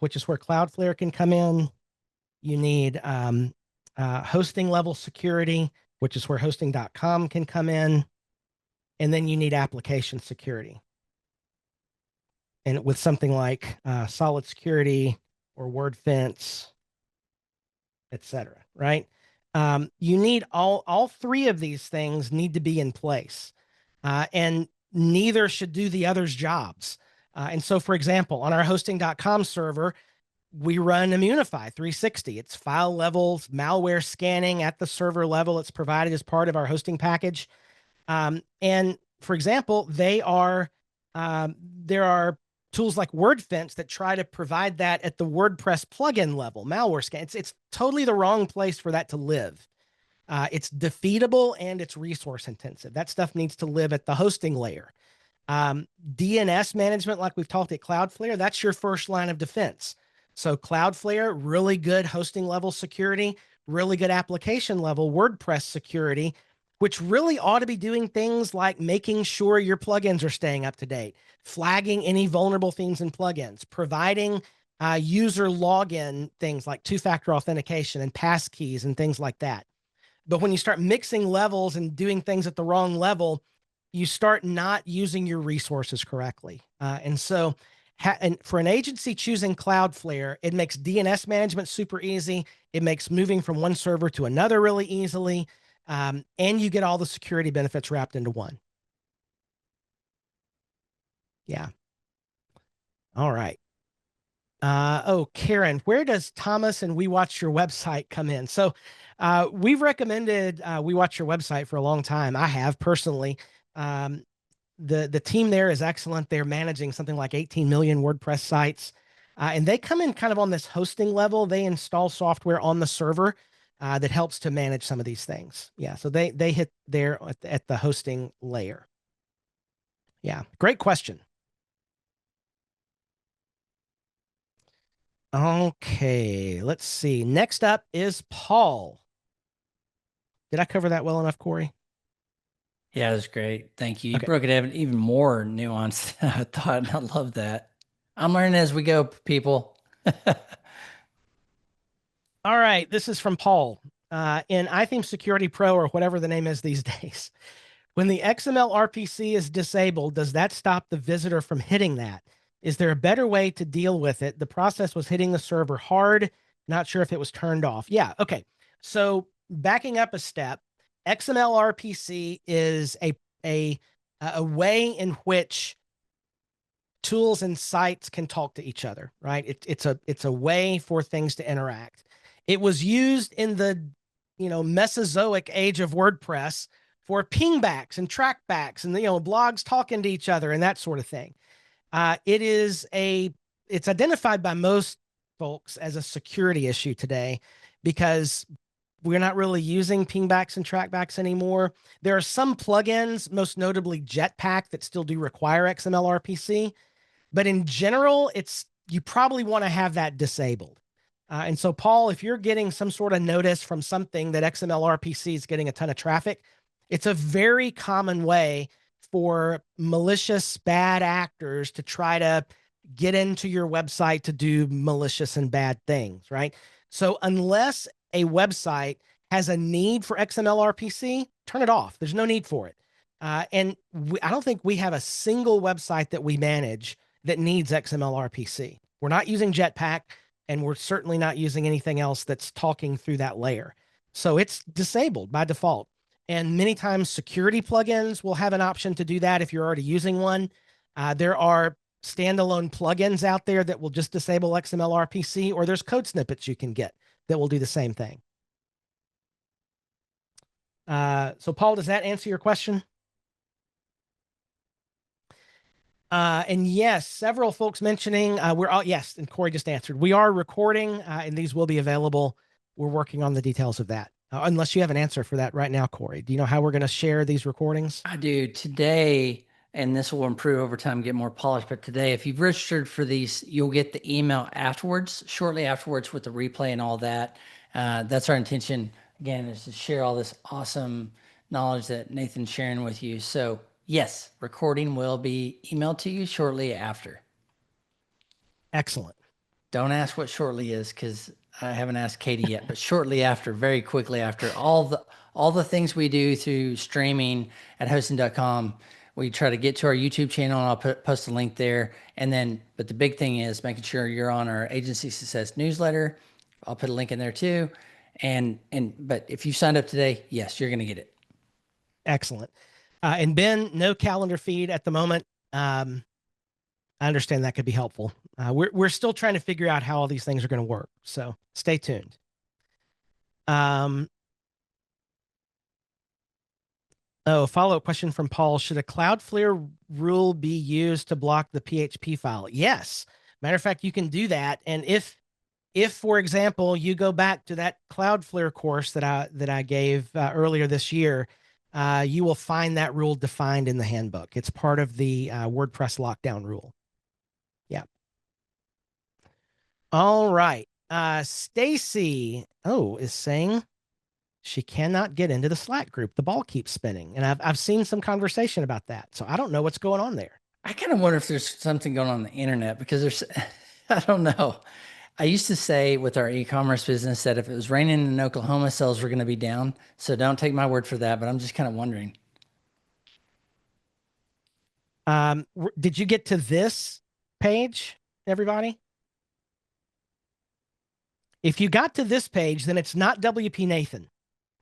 which is where Cloudflare can come in. You need hosting level security, which is where hosting.com can come in. And then you need application security. And with something like Solid Security or WordFence, etc. Right? You need all 3 of these things need to be in place, and neither should do the other's jobs. And so, for example, on our hosting.com server, we run Immunify 360. It's file levels, malware scanning at the server level. It's provided as part of our hosting package. And for example, there are tools like WordFence that try to provide that at the WordPress plugin level, malware scan. It's totally the wrong place for that to live. It's defeatable and it's resource intensive. That stuff needs to live at the hosting layer. DNS management, like we've talked at Cloudflare, that's your first line of defense. So Cloudflare, really good hosting level security, really good application level WordPress security. which really ought to be doing things like making sure your plugins are staying up to date, flagging any vulnerable things in plugins, providing user login things like two-factor authentication and passkeys and things like that. But when you start mixing levels and doing things at the wrong level, you start not using your resources correctly. And so and for an agency choosing Cloudflare, it makes DNS management super easy. It makes moving from one server to another really easily. And you get all the security benefits wrapped into one. Yeah. All right. Oh, Karen, where does Thomas and We Watch Your Website come in? So we've recommended We Watch Your Website for a long time. I have personally. The team there is excellent. They're managing something like 18 million WordPress sites. And they come in kind of on this hosting level. They install software on the server that helps to manage some of these things. Yeah, so they hit there at the hosting layer. Yeah, great question. Okay, let's see. Next up is Paul. Did I cover that well enough, Corey? Yeah, it was great. Thank you. You Okay. broke it even more nuanced than I thought. I love that. I'm learning as we go, people. All right, this is from Paul. In iTheme Security Pro, or whatever the name is these days, when the XML RPC is disabled, does that stop the visitor from hitting that? Is there a better way to deal with it? The process was hitting the server hard. Not sure if it was turned off. Yeah, okay. So backing up a step, XML RPC is a way in which tools and sites can talk to each other, right? It's a way for things to interact. It was used in the Mesozoic age of WordPress for pingbacks and trackbacks and blogs talking to each other and that sort of thing. It's identified by most folks as a security issue today because we're not really using pingbacks and trackbacks anymore. There are some plugins, most notably Jetpack, that still do require XML RPC. But in general, you probably want to have that disabled. And so, Paul, if you're getting some sort of notice from something that XML RPC is getting a ton of traffic, it's a very common way for malicious bad actors to try to get into your website to do malicious and bad things, right? So unless a website has a need for XML RPC, turn it off. There's no need for it. And I don't think we have a single website that we manage that needs XML RPC. We're not using Jetpack, and we're certainly not using anything else that's talking through that layer. So it's disabled by default. And many times security plugins will have an option to do that if you're already using one. There are standalone plugins out there that will just disable XML RPC, or there's code snippets you can get that will do the same thing. So Paul, does that answer your question? And yes, several folks mentioning yes, and Corey just answered. We are recording, and these will be available. We're working on the details of that. Unless you have an answer for that right now, Corey. Do you know how we're going to share these recordings? I do today, and this will improve over time, get more polished. But today, if you've registered for these, you'll get the email afterwards, shortly afterwards, with the replay and all that. That's our intention, again, is to share all this awesome knowledge that Nathan's sharing with you. So yes, recording will be emailed to you shortly after. Excellent. Don't ask what shortly is, because I haven't asked Katie yet, but shortly after, very quickly after, all the things we do through streaming at hosting.com, we try to get to our YouTube channel, and I'll post a link there. And then, but the big thing is making sure you're on our Agency Success newsletter. I'll put a link in there too. But if you signed up today, yes, you're going to get it. Excellent. And Ben, no calendar feed at the moment. I understand that could be helpful. We're still trying to figure out how all these things are going to work. So stay tuned. Follow-up question from Paul. Should a Cloudflare rule be used to block the PHP file? Yes. Matter of fact, you can do that. And if for example, you go back to that Cloudflare course that I gave earlier this year, you will find that rule defined in the handbook. It's part of the WordPress lockdown rule. Yeah. All right. Stacy, is saying, she cannot get into the Slack group. The ball keeps spinning. And I've seen some conversation about that. So I don't know what's going on there. I kind of wonder if there's something going on the internet because there's, I don't know. I used to say with our e-commerce business that if it was raining in Oklahoma, sales were going to be down. So don't take my word for that, but I'm just kind of wondering. Did you get to this page, everybody? If you got to this page, then it's not WP Nathan.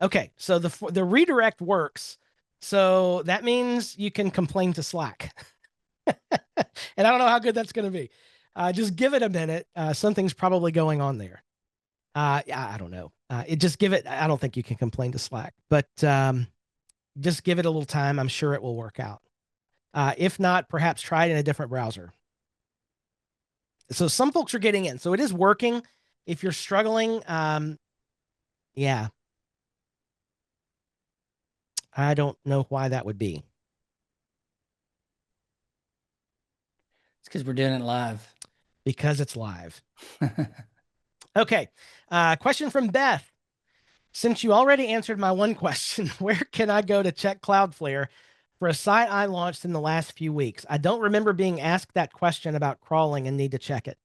Okay, so the redirect works. So that means you can complain to Slack. And I don't know how good that's going to be. Just give it a minute. Something's probably going on there. I don't know. Just give it. I don't think you can complain to Slack, but just give it a little time. I'm sure it will work out. If not, perhaps try it in a different browser. So some folks are getting in. So it is working. If you're struggling, yeah. I don't know why that would be. It's because we're doing it live. Because it's live. Okay. Question from Beth. Since you already answered my one question, where can I go to check Cloudflare for a site I launched in the last few weeks? I don't remember being asked that question about crawling and need to check it.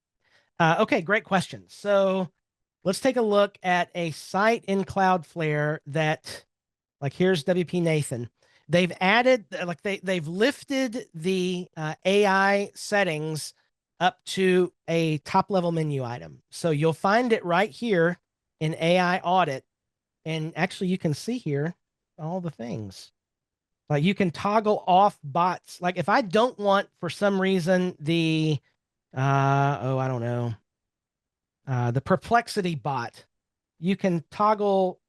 Okay, great question. So let's take a look at a site in Cloudflare that, like, here's WP Nathan. They've added, like, they've lifted the AI settings up to a top level menu item. So you'll find it right here in AI audit. And actually you can see here all the things. Like you can toggle off bots. Like if I don't want, for some reason, the, I don't know, the Perplexity bot, you can toggle.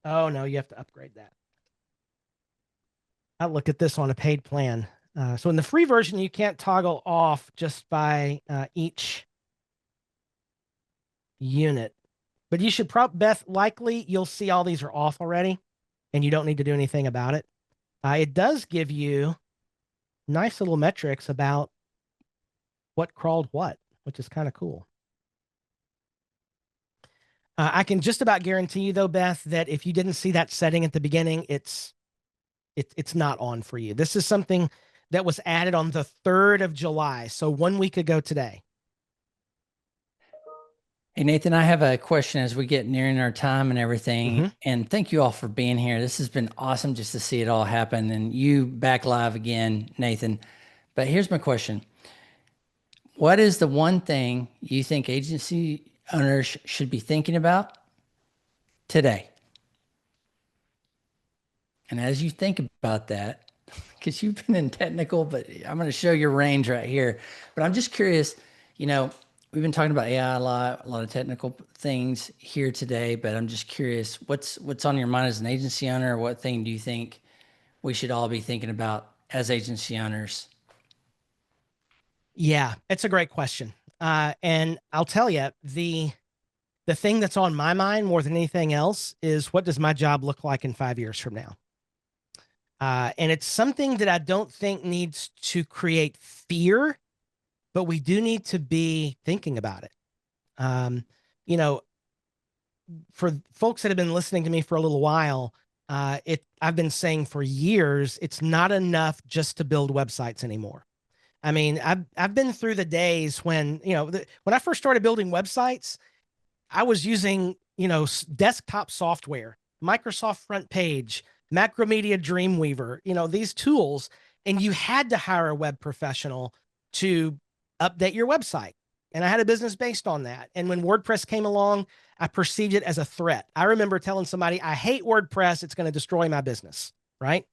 Oh no, you have to upgrade that. I'll look at this on a paid plan. So in the free version, you can't toggle off just by each unit. But you should Beth, likely you'll see all these are off already, and you don't need to do anything about it. It does give you nice little metrics about what crawled what, which is kind of cool. I can just about guarantee you, though, Beth, that if you didn't see that setting at the beginning, it's not on for you. This is something that was added on the 3rd of July, so 1 week ago today. Hey, Nathan, I have a question as we get nearing our time and everything. And thank you all for being here. This has been awesome just to see it all happen, and you back live again, Nathan. But here's my question. What is the one thing you think agency owners should be thinking about today? And as you think about that, because you've been in technical, but I'm going to show your range right here. But I'm just curious, you know, we've been talking about AI a lot of technical things here today, but I'm just curious, what's on your mind as an agency owner? What thing do you think we should all be thinking about as agency owners? Yeah, it's a great question. And I'll tell you, the thing that's on my mind more than anything else is, what does my job look like in 5 years from now? And it's something that I don't think needs to create fear, but we do need to be thinking about it. You know, for folks that have been listening to me for a little while, I've been saying for years, it's not enough just to build websites anymore. I mean, I've been through the days when, you know, when I first started building websites, I was using, you know, desktop software, Microsoft Front Page, Macromedia Dreamweaver, you know, these tools, and you had to hire a web professional to update your website. And I had a business based on that. And when WordPress came along, I perceived it as a threat. I remember telling somebody, I hate WordPress. It's going to destroy my business, right?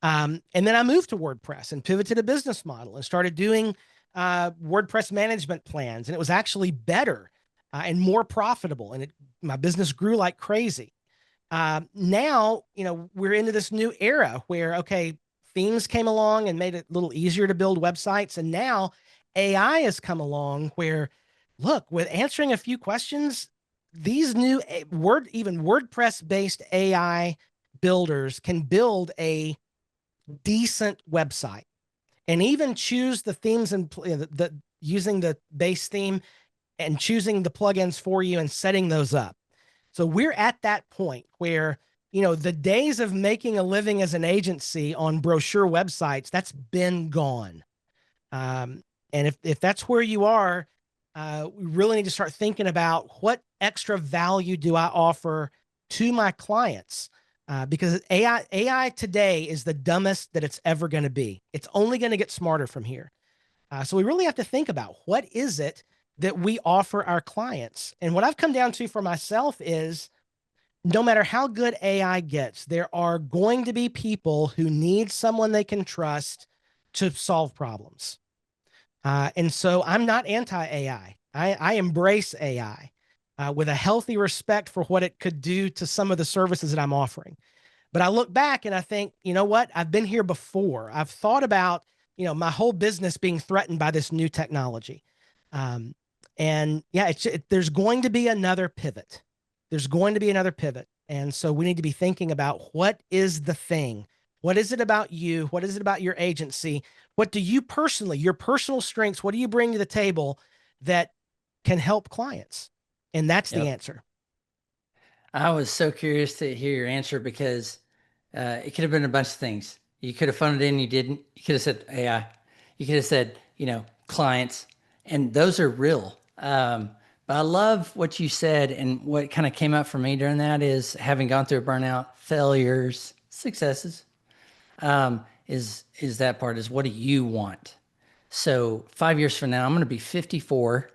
And then I moved to WordPress and pivoted a business model and started doing WordPress management plans. And it was actually better and more profitable. And my business grew like crazy. Now, you know, we're into this new era where, okay, themes came along and made it a little easier to build websites. And now AI has come along where, look, with answering a few questions, these new even WordPress-based AI builders can build a decent website and even choose the themes and using the base theme and choosing the plugins for you and setting those up. So we're at that point where, you know, the days of making a living as an agency on brochure websites, that's been gone. And if that's where you are, we really need to start thinking about what extra value do I offer to my clients? Because AI today is the dumbest that it's ever going to be. It's only going to get smarter from here. So we really have to think about what is it that we offer our clients. And what I've come down to for myself is no matter how good AI gets, there are going to be people who need someone they can trust to solve problems. And so I'm not anti-AI. I embrace AI with a healthy respect for what it could do to some of the services that I'm offering. But I look back and I think, you know what? I've been here before. I've thought about, you know, my whole business being threatened by this new technology. And yeah, there's going to be another pivot. There's going to be another pivot. And so we need to be thinking about what is the thing? What is it about you? What is it about your agency? What do you personally, your personal strengths, what do you bring to the table that can help clients? And that's the answer. I was so curious to hear your answer because it could have been a bunch of things. You could have phoned it in, you didn't. You could have said AI. You could have said, you know, clients, and those are real. But I love what you said, and what kind of came up for me during that is having gone through a burnout, failures, successes, is that part is what do you want? So 5 years from now, I'm going to be 54.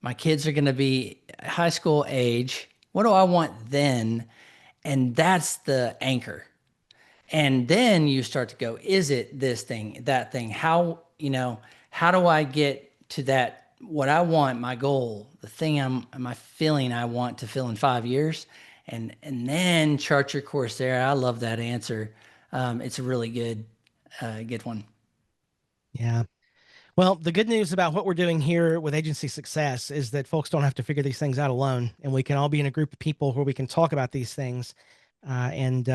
My kids are going to be high school age. What do I want then? And that's the anchor. And then you start to go, is it this thing, that thing? How, you know, how do I get to that, what I want, my goal, the thing my feeling I want to feel in 5 years? And then chart your course there. I love that answer. It's a really good one. Yeah. Well, the good news about what we're doing here with Agency Success is that folks don't have to figure these things out alone, and we can all be in a group of people where we can talk about these things and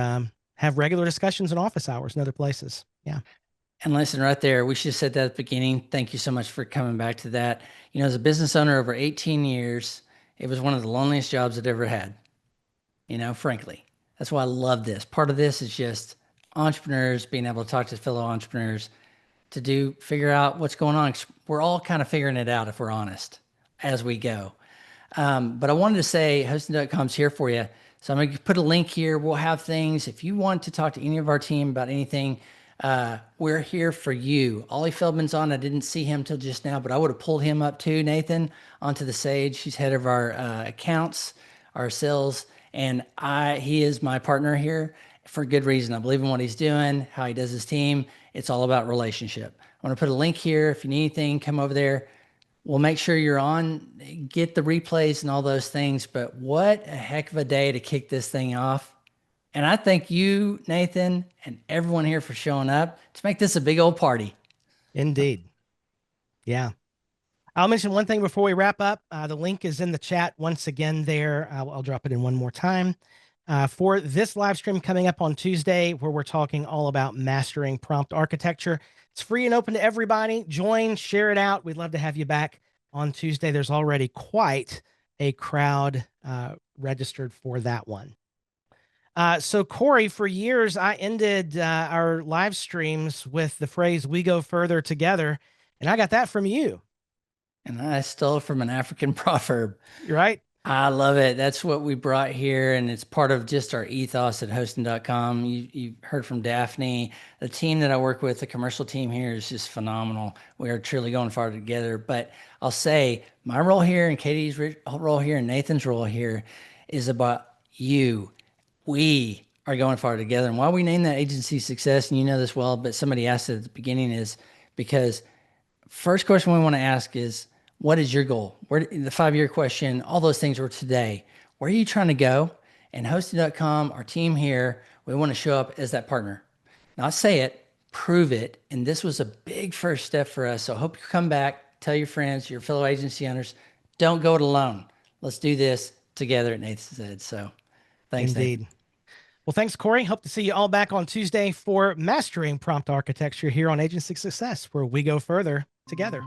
have regular discussions in office hours and other places. Yeah. And listen, right there, we should have said that at the beginning. Thank you so much for coming back to that. You know, as a business owner over 18 years, it was one of the loneliest jobs I'd ever had. You know, frankly, that's why I love this. Part of this is just entrepreneurs being able to talk to fellow entrepreneurs to figure out what's going on. We're all kind of figuring it out if we're honest as we go. But I wanted to say hosting.com's here for you. So I'm going to put a link here. We'll have things. If you want to talk to any of our team about anything, we're here for you. Ollie Feldman's on. I didn't see him till just now, but I would have pulled him up too, Nathan, onto the stage. He's head of our accounts, our sales, and he is my partner here for good reason. I believe in what he's doing, how he does his team. It's all about relationship. I want to put a link here. If you need anything, come over there. We'll make sure you're on, get the replays and all those things. But what a heck of a day to kick this thing off. And I thank you, Nathan, and everyone here for showing up to make this a big old party. Indeed. Yeah. I'll mention one thing before we wrap up. The link is in the chat once again there. I'll drop it in one more time. For this live stream coming up on Tuesday, where we're talking all about mastering prompt architecture. It's free and open to everybody. Join, share it out. We'd love to have you back on Tuesday. There's already quite a crowd registered for that one. So Corey, for years, I ended our live streams with the phrase, "We go further together." And I got that from you. And I stole it from an African proverb. You're right. I love it. That's what we brought here, and it's part of just our ethos at hosting.com. You heard from Daphne. The team that I work with, the commercial team here, is just phenomenal. We are truly going far together. But I'll say my role here and Katie's role here and Nathan's role here is about you. We are going far together. And why we name that Agency Success, and you know this well, but somebody asked it at the beginning, is because first question we want to ask is, what is your goal? Where the 5-year question, all those things were today. Where are you trying to go? And hosting.com, our team here, we want to show up as that partner. Not say it, prove it. And this was a big first step for us. So I hope you come back, tell your friends, your fellow agency owners, don't go it alone. Let's do this together at Nathan's Ed. So thanks, Indeed. Nathan. Well, thanks, Corey. Hope to see you all back on Tuesday for Mastering Prompt Architecture here on Agency Success, where we go further together.